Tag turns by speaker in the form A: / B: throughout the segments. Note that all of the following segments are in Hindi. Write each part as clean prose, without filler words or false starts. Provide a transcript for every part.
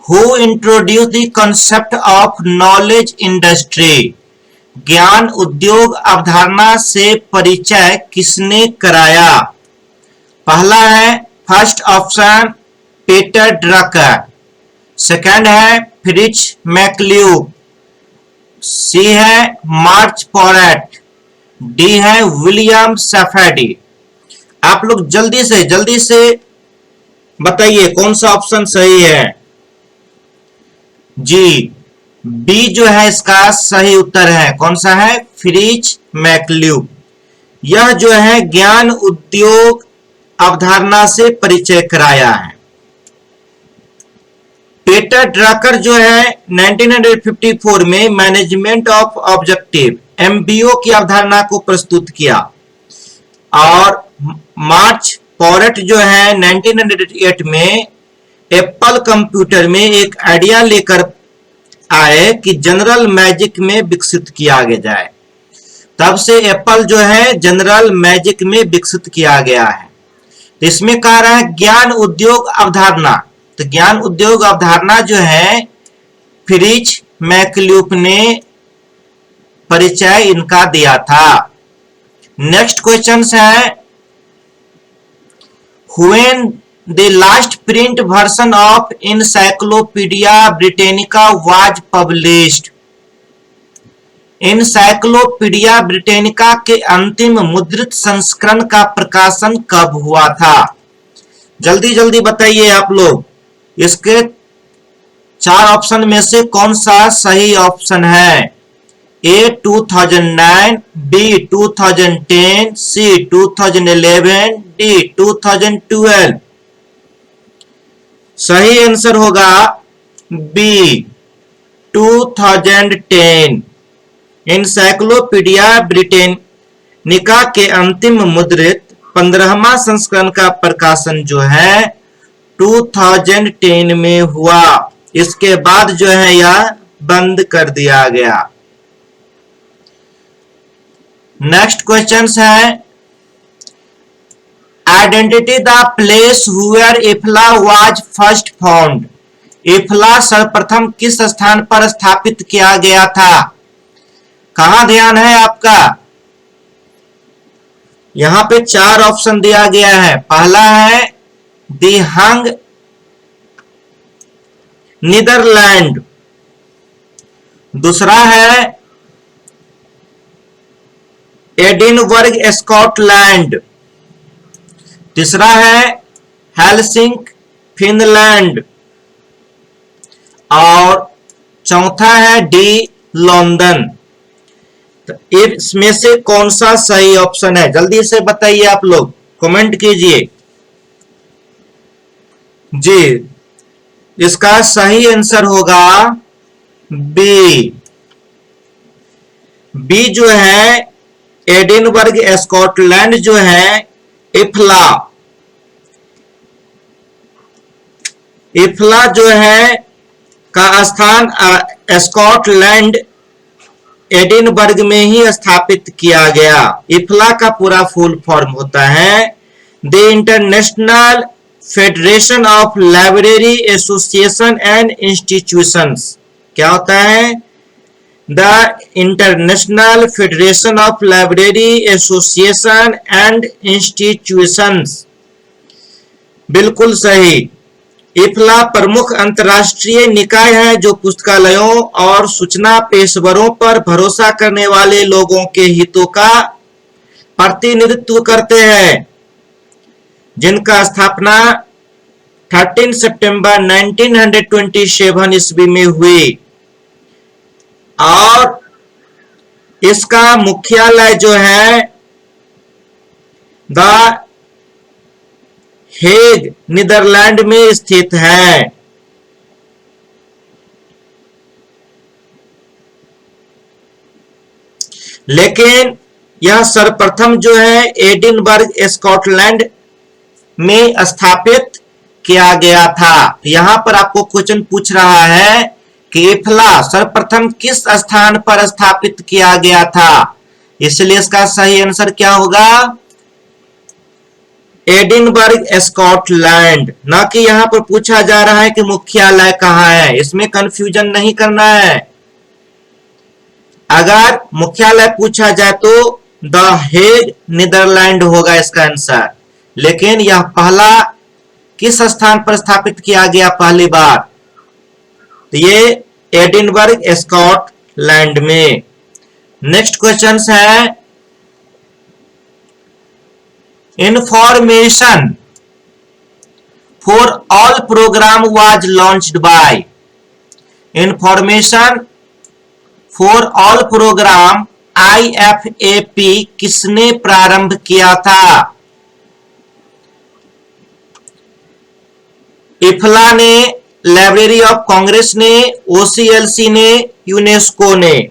A: Who introduce the concept of knowledge industry, ज्ञान उद्योग अवधारणा से परिचय किसने कराया? पहला है first option Peter Drucker, second है फ्रिट्ज मैकल्यूब, सी है मार्च पोरेट, डी है विलियम सफेडी। आप लोग जल्दी से बताइए कौन सा ऑप्शन सही है। जी, बी जो है इसका सही उत्तर है। कौन सा है? फ्रिट्ज मैकल्यूब। यह जो है ज्ञान उद्योग अवधारणा से परिचय कराया है। पीटर ड्रकर जो है 1954 में मैनेजमेंट ऑफ ऑब्जेक्टिव एमबीओ की अवधारणा को प्रस्तुत किया और मार्च पोरेट जो है 1908 में एप्पल कंप्यूटर में एक आइडिया लेकर आए कि जनरल मैजिक में विकसित किया जाए। तब से एप्पल जो है जनरल मैजिक में विकसित किया गया है। तो इसमें कह रहा है ज्ञान उद्योग अवधारणा, तो ज्ञान उद्योग अवधारणा जो है फ्रिट्ज मैकल्यूब ने परिचय इनका दिया था। नेक्स्ट क्वेश्चन है when the last print version of encyclopedia Britannica was published, encyclopedia Britannica के अंतिम मुद्रित संस्करण का प्रकाशन कब हुआ था? जल्दी बताइए आप लोग। इसके चार ऑप्शन में से कौन सा सही ऑप्शन है? ए 2009, बी 2010, सी 2011, डी 2012। सही आंसर होगा बी 2010। एनसाइक्लोपीडिया ब्रिटानिका के अंतिम मुद्रित 15वां संस्करण का प्रकाशन जो है 2010 में हुआ। इसके बाद जो है यह बंद कर दिया गया। नेक्स्ट क्वेश्चन है identity the place where IFLA was first found, IFLA सर्वप्रथम किस स्थान पर स्थापित किया गया था? कहां ध्यान है आपका? यहां पे चार ऑप्शन दिया गया है। पहला है दी हंग नीदरलैंड, दूसरा है एडिनबर्ग स्कॉटलैंड, तीसरा है हेलसिंक फिनलैंड और चौथा है डी लंदन। तो इसमें से कौन सा सही ऑप्शन है? जल्दी से बताइए आप लोग, कमेंट कीजिए। जी, इसका सही आंसर होगा बी। बी जो है एडिनबर्ग स्कॉटलैंड जो है इफला जो है का स्थान स्कॉटलैंड एडिनबर्ग में ही स्थापित किया गया। इफला का पूरा फुल फॉर्म होता है the international federation of library association and institutions. क्या होता है? The international federation of library association and institutions. बिल्कुल सही। इफला प्रमुख अंतरराष्ट्रीय निकाय है जो पुस्तकालयों और सूचना पेशेवरों पर भरोसा करने वाले लोगों के हितों का प्रतिनिधित्व करते हैं, जिनका स्थापना 13 सितंबर 1927 ईस्वी में हुई और इसका मुख्यालय जो है द हेग नीदरलैंड में स्थित है। लेकिन यह सर्वप्रथम जो है एडिनबर्ग स्कॉटलैंड में स्थापित किया गया था। यहां पर आपको क्वेश्चन पूछ रहा है कि इफला सर्वप्रथम किस स्थान पर स्थापित किया गया था, इसलिए इसका सही आंसर क्या होगा? Edinburgh Scotland. ना कि यहां पर पूछा जा रहा है कि मुख्यालय कहां है, इसमें कंफ्यूजन नहीं करना है। अगर मुख्यालय पूछा जाए तो द हेग नीदरलैंड होगा इसका आंसर। लेकिन यह पहला किस स्थान पर स्थापित किया गया पहली बार, तो ये एडिनबर्ग स्कॉटलैंड में। नेक्स्ट क्वेश्चन है, information for all programme was launched by. Information for all programme IFAP किसने प्रारंभ किया था? इफला ने, लाइब्रेरी ऑफ कांग्रेस ने, OCLC ने, यूनेस्को ने।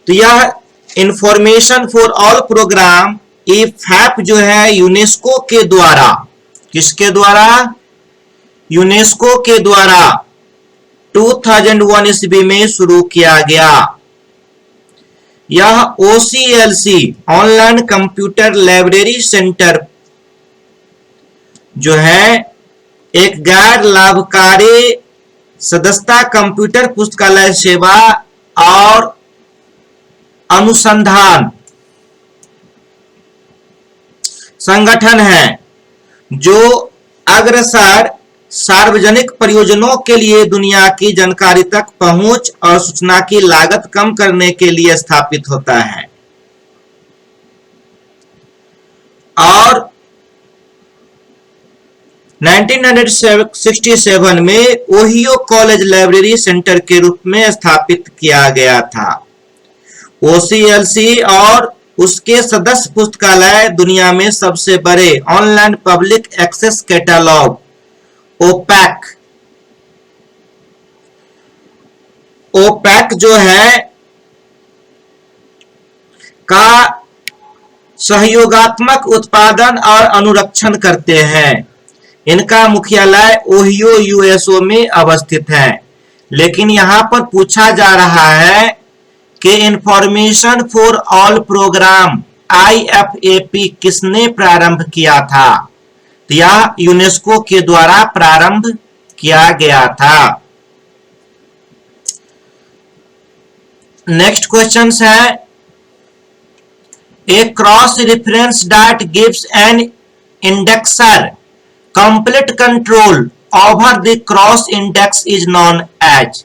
A: तो यह information for all programme IFAP जो है यूनेस्को के द्वारा, किसके द्वारा? यूनेस्को के द्वारा 2001 ईस्वी में शुरू किया गया। यह OCLC online computer library centre जो है एक गैर लाभकारी सदस्यता कंप्यूटर पुस्तकालय सेवा और अनुसंधान संगठन है जो अग्रसर सार्वजनिक परियोजनाओं के लिए दुनिया की जानकारी तक पहुंच और सूचना की लागत कम करने के लिए स्थापित होता है। और 1967 में ओहियो कॉलेज लाइब्रेरी सेंटर के रूप में स्थापित किया गया था। OCLC और उसके सदस्य पुस्तकालय दुनिया में सबसे बड़े online public access catalogue OPAC जो है का सहयोगात्मक उत्पादन और अनुरक्षण करते हैं। इनका मुख्यालय ओहियो USA में अवस्थित है। लेकिन यहां पर पूछा जा रहा है कि information for all programme IFAP किसने प्रारंभ किया था? तो यह यूनेस्को के द्वारा प्रारंभ किया गया था। नेक्स्ट क्वेश्चन है, a cross reference that gives an indexer complete control over the cross index is known as.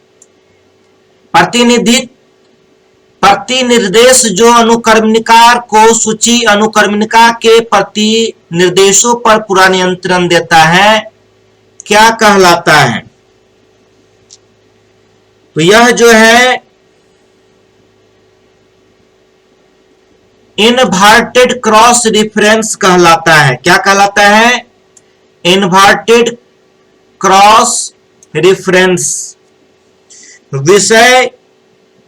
A: प्रतिनिर्देश जो अनुक्रमणिका को सूची अनुक्रमणिका के प्रतिनिर्देशों पर पूरा नियंत्रण देता है, क्या कहलाता है? तो यह जो है इनवर्टेड क्रॉस रेफरेंस कहलाता है। क्या कहलाता है? Inverted cross reference. विषय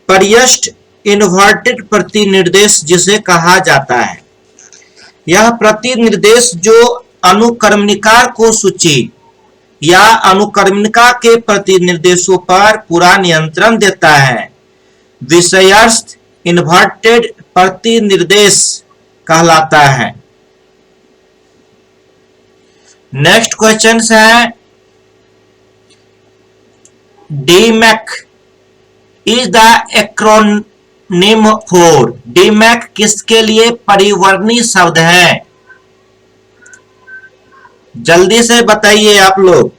A: पर्यष्ट इनवर्टेड प्रतिनिर्देश जिसे कहा जाता है। यह प्रतिनिर्देश जो अनुक्रमणिका को सूची या अनुक्रमणिका के प्रतिनिर्देशों पर पूरा नियंत्रण देता है, विषयस्थ इनवर्टेड प्रतिनिर्देश कहलाता है। नेक्स्ट क्वेश्चन है, डीमैक इज द एक्रोनिम फॉर। डीमैक किसके लिए परिवर्णी शब्द है? जल्दी से बताइए आप लोग,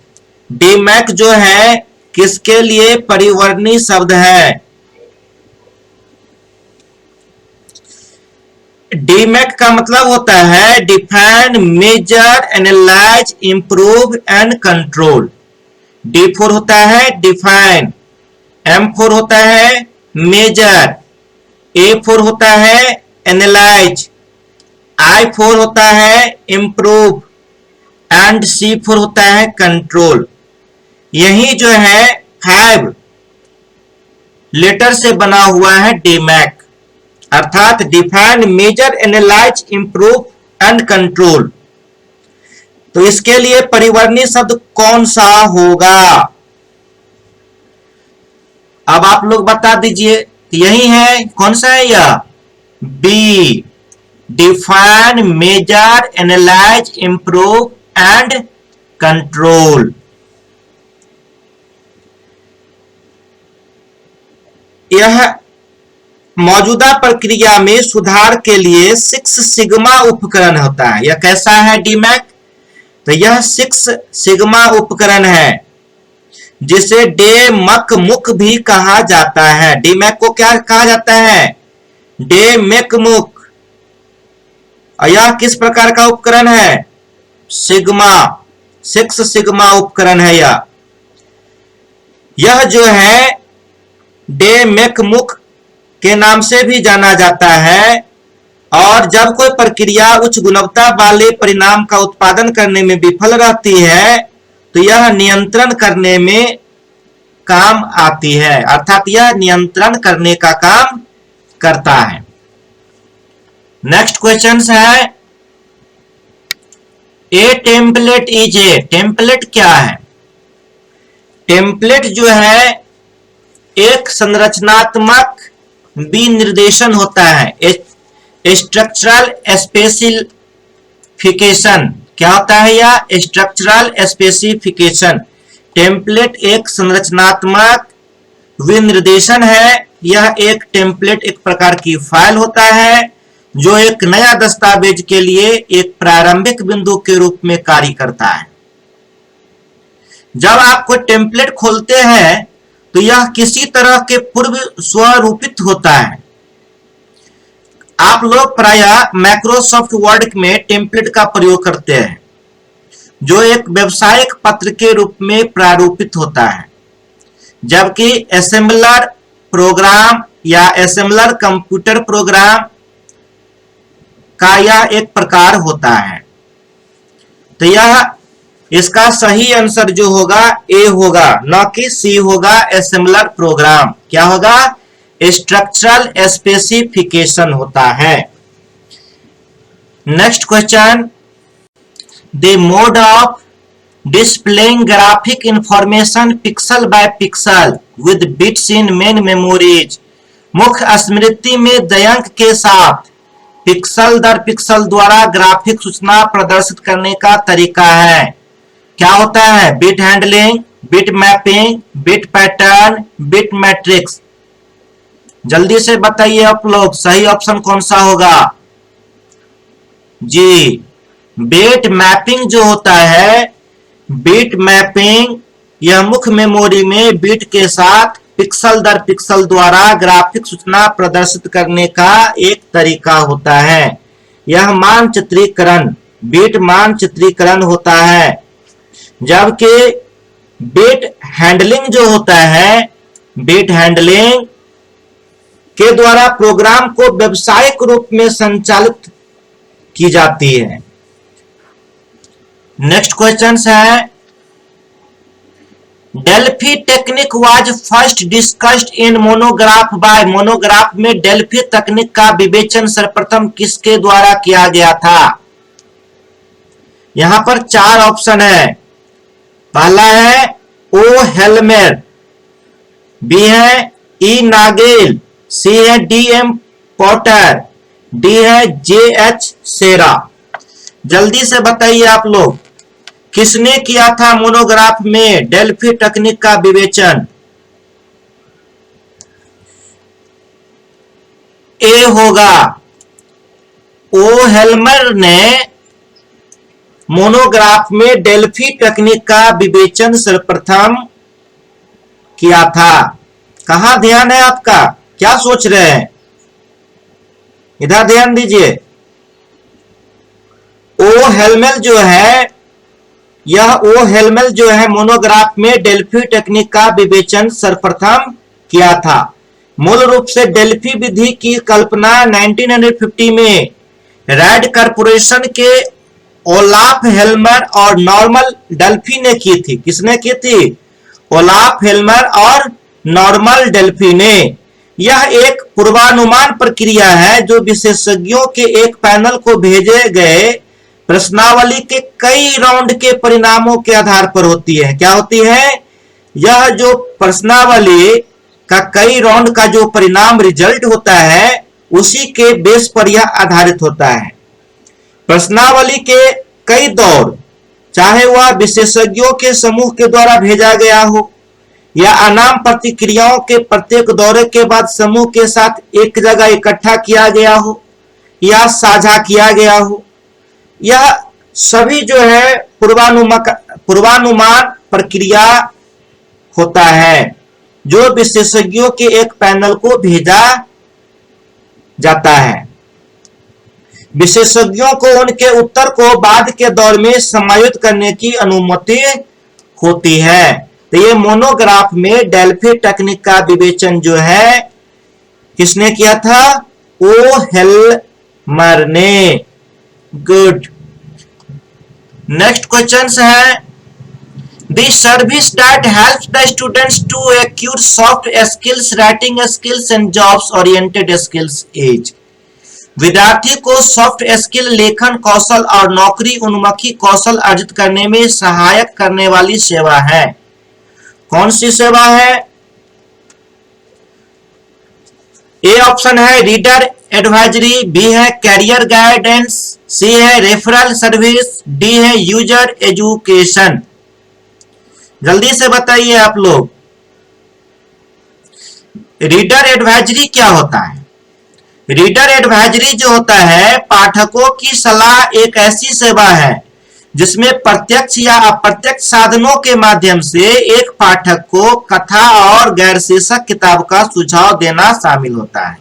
A: डीमैक जो है किसके लिए परिवर्णी शब्द है? डीमैक का मतलब होता है define, measure, analyse, improve and control. D4 होता है डिफाइन, M4 होता है मेजर, A4 होता है एनालाइज, I4 होता है इंप्रूव एंड C4 होता है कंट्रोल। यही जो है 5 लेटर से बना हुआ है डीमैक, अर्थात define, measure, analyse, improve and control. तो इसके लिए परिवर्णी शब्द कौन सा होगा? अब आप लोग बता दीजिए। यही है, कौन सा है यह? B, define, measure, analyse, improve and control. यह मौजूदा प्रक्रिया में सुधार के लिए 6 सिग्मा उपकरण होता है। यह कैसा है डीमैक? तो यह 6 सिग्मा उपकरण है जिसे डेमकमुक भी कहा जाता है। डीमैक को क्या कहा जाता है? डेमकमुक। और यह किस प्रकार का उपकरण है? सिग्मा, 6 सिग्मा उपकरण है यह जो है डेमकमुक के नाम से भी जाना जाता है। और जब कोई प्रक्रिया उच्च गुणवत्ता वाले परिणाम का उत्पादन करने में विफल रहती है तो यह नियंत्रण करने में काम आती है, अर्थात यह नियंत्रण करने का काम करता है। नेक्स्ट क्वेश्चन है, ए टेम्पलेट इज ए। टेम्पलेट क्या है? टेम्पलेट जो है एक संरचनात्मक विनिर्देशन होता है। स्ट्रक्चरल स्पेसिफिकेशन क्या होता है? यह स्ट्रक्चरल स्पेसिफिकेशन। टेम्पलेट एक संरचनात्मक विनिर्देशन है। यह एक टेम्पलेट एक प्रकार की फाइल होता है जो एक नया दस्तावेज के लिए एक प्रारंभिक बिंदु के रूप में कार्य करता है। जब आप कोई टेम्पलेट खोलते हैं तो यह किसी तरह के पूर्व स्वरूपित होता है। आप लोग प्रायः माइक्रोसॉफ्ट वर्ड में टेम्पलेट का प्रयोग करते हैं जो एक व्यावसायिक पत्र के रूप में प्रारूपित होता है, जबकि असेंबलर प्रोग्राम या असेंबलर कंप्यूटर प्रोग्राम का यह एक प्रकार होता है। तो यह इसका सही आंसर जो होगा ए होगा, न कि सी होगा। असेंबलर प्रोग्राम क्या होगा? स्ट्रक्चरल स्पेसिफिकेशन होता है। Next question, the mode of displaying graphic information pixel by pixel with bits in main memories. मुख्य स्मृति में दयांक के साथ पिक्सल दर पिक्सल द्वारा ग्राफिक सूचना प्रदर्शित करने का तरीका है। क्या होता है? Bit handling, bit mapping, bit pattern, bit matrix. जल्दी से बताइए आप लोग, सही ऑप्शन कौन सा होगा? जी, बिट मैपिंग जो होता है, बिट मैपिंग यह मुख्य मेमोरी में बिट के साथ पिक्सल दर पिक्सल द्वारा ग्राफिक सूचना प्रदर्शित करने का एक तरीका होता है। यह मानचित्रीकरण, बिट मानचित्रीकरण होता है। जबकि बिट हैंडलिंग जो होता है, बिट हैंडलिंग के द्वारा प्रोग्राम को व्यावसायिक रूप में संचालित की जाती है। नेक्स्ट क्वेश्चन है, Delphi technique was first discussed in monograph by. Monograph में डेल्फी तकनीक का विवेचन सर्वप्रथम किसके द्वारा किया गया था? यहां पर 4 ऑप्शन है। पहला है ओ हेलमेर, बी है ई नागेल, सी है डी एम पॉटर, डी है जे एच सेरा। जल्दी से बताइए आप लोग, किसने किया था मोनोग्राफ में डेल्फी तकनीक का विवेचन? ए होगा, ओ हेलमर ने मोनोग्राफ में डेल्फी तकनीक का विवेचन सर्वप्रथम किया था। कहां ध्यान है आपका? क्या सोच रहे हैं? इधर ध्यान दीजिए। ओ हेलमेल जो है, यह ओ हेलमेल जो है मोनोग्राफ में डेल्फी टेक्निक का विवेचन सर्वप्रथम किया था। मूल रूप से डेल्फी विधि की कल्पना 1950 में रैड कॉर्पोरेशन के ओलाफ हेल्मर और नॉर्मन डेल्फी ने की थी। किसने की थी? ओलाफ हेल्मर और नॉर्मन डेल्फी ने। यह एक पूर्वानुमान प्रक्रिया है जो विशेषज्ञों के एक पैनल को भेजे गए प्रश्नावली के कई राउंड के परिणामों के आधार पर होती है। क्या होती है? यह जो प्रश्नावली का कई राउंड का जो परिणाम रिजल्ट होता है उसी के बेस पर यह आधारित होता है। प्रश्नावली के कई दौर, चाहे वह विशेषज्ञों के समूह के द्वारा भेजा गया हो या अनाम प्रतिक्रियाओं के प्रत्येक दौरे के बाद समूह के साथ एक जगह इकट्ठा किया गया हो या साझा किया गया हो, यह सभी जो है पूर्वानुमान प्रक्रिया होता है जो विशेषज्ञों के एक पैनल को भेजा जाता है। विशेषज्ञों को उनके उत्तर को बाद के दौर में समायोजित करने की अनुमति होती है। तो ये मोनोग्राफ में डेल्फी टेक्निक का विवेचन जो है किसने किया था? ओ हेल्मर ने। गुड। नेक्स्ट क्वेश्चन है, the service that helps the students to acquire soft skills, writing skills and jobs oriented skills is. विद्यार्थी को सॉफ्ट स्किल, लेखन कौशल और नौकरी उन्मुखी कौशल अर्जित करने में सहायक करने वाली सेवा है। कौन सी सेवा है? ए ऑप्शन है रीडर एडवाइजरी, बी है कैरियर गाइडेंस, सी है रेफरल सर्विस, डी है यूजर एजुकेशन। जल्दी से बताइए आप लोग, रीडर एडवाइजरी क्या होता है? रीडर एडवाइजरी जो होता है, पाठकों की सलाह एक ऐसी सेवा है जिसमें प्रत्यक्ष या अप्रत्यक्ष साधनों के माध्यम से एक पाठक को कथा और गैर शीर्षक किताब का सुझाव देना शामिल होता है।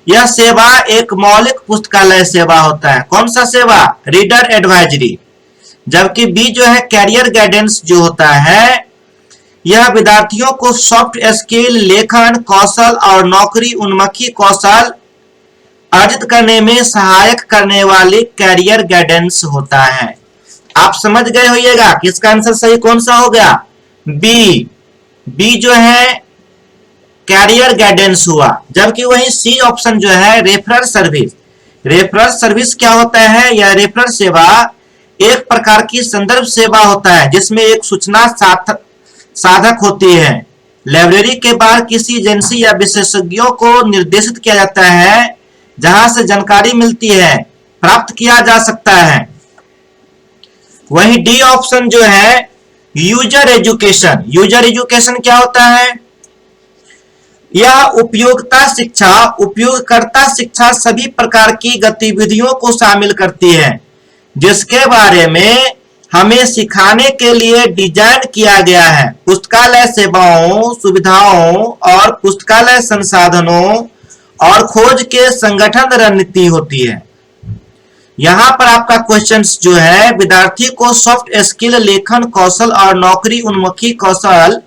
A: यह सेवा एक मौलिक पुस्तकालय सेवा होता है। कौन सा सेवा? Reader advisory. जबकि बी जो है कैरियर गाइडेंस जो होता है, यह विद्यार्थियों को सॉफ्ट स्किल, लेखन कौशल और नौकरी उन्मुखी कौशल अर्जित करने में सहायक करने वाली कैरियर गाइडेंस होता है। आप समझ गए होइएगा कि इसका आंसर सही कौन सा हो गया? बी। बी जो है कैरियर गाइडेंस हुआ। जबकि वही सी ऑप्शन जो है रेफरल सर्विस। रेफरल सर्विस क्या होता है? यह रेफरल सेवा एक प्रकार की संदर्भ सेवा होता है जिसमें एक सूचना साधक होती है। लाइब्रेरी के बाहर किसी एजेंसी या विशेषज्ञों को निर्देशित किया जाता है जहां से जानकारी मिलती है, प्राप्त किया जा सकता है। वही डी ऑप्शन जो है यूजर एजुकेशन। यूजर एजुकेशन क्या होता है? यह उपयोगिता शिक्षा, उपयोगकर्ता शिक्षा सभी प्रकार की गतिविधियों को शामिल करती है जिसके बारे में हमें सिखाने के लिए डिजाइन किया गया है। पुस्तकालय सेवाओं, सुविधाओं और पुस्तकालय संसाधनों और खोज के संगठन रणनीति होती है। यहां पर आपका क्वेश्चन जो है, विद्यार्थी को सॉफ्ट स्किल, लेखन कौशल और नौकरी उन्मुखी कौशल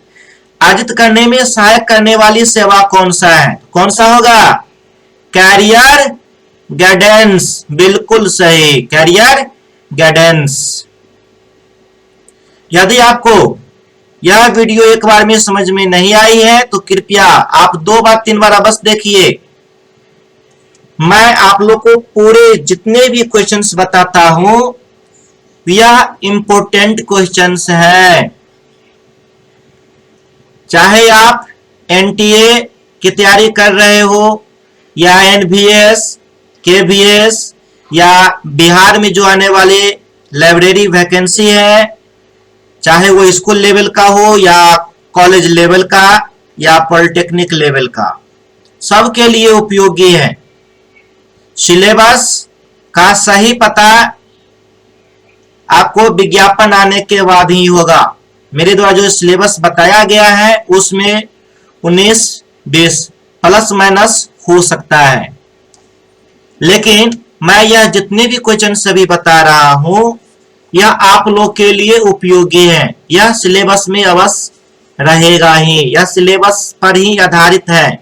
A: अर्जित करने में सहायक करने वाली सेवा कौन सा है? कौन सा होगा? Career guidance. बिल्कुल सही, कैरियर गाइडेंस। यदि आपको यह वीडियो एक बार में समझ में नहीं आई है तो कृपया आप 2 बार 3 बार अवश्य देखिए। मैं आप लोग को पूरे जितने भी क्वेश्चंस बताता हूं यह इंपॉर्टेंट क्वेश्चंस है। चाहे आप एनटीए की तैयारी कर रहे हो या एनवीएस, केवीएस या बिहार में जो आने वाले लाइब्रेरी वैकेंसी है, चाहे वो स्कूल लेवल का हो या कॉलेज लेवल का या पॉलिटेक्निक लेवल का, सबके लिए उपयोगी है। सिलेबस का सही पता आपको विज्ञापन आने के बाद ही होगा। मेरे द्वारा जो सिलेबस बताया गया है उसमें 19-20 प्लस माइनस हो सकता है, लेकिन मैं यह जितने भी क्वेश्चन सभी बता रहा हूं यह आप लोग के लिए उपयोगी है। यह सिलेबस में अवश्य रहेगा ही, यह सिलेबस पर ही आधारित है।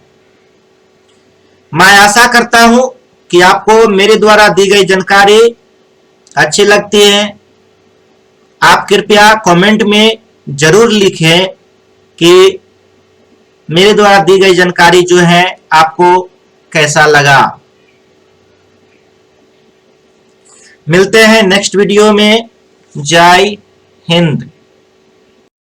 A: मैं आशा करता हूं कि आपको मेरे द्वारा दी गई जानकारी अच्छी लगती है। आप कृपया कमेंट में जरूर लिखें कि मेरे द्वारा दी गई जानकारी जो है आपको कैसा लगा। मिलते हैं नेक्स्ट वीडियो में। जय हिंद।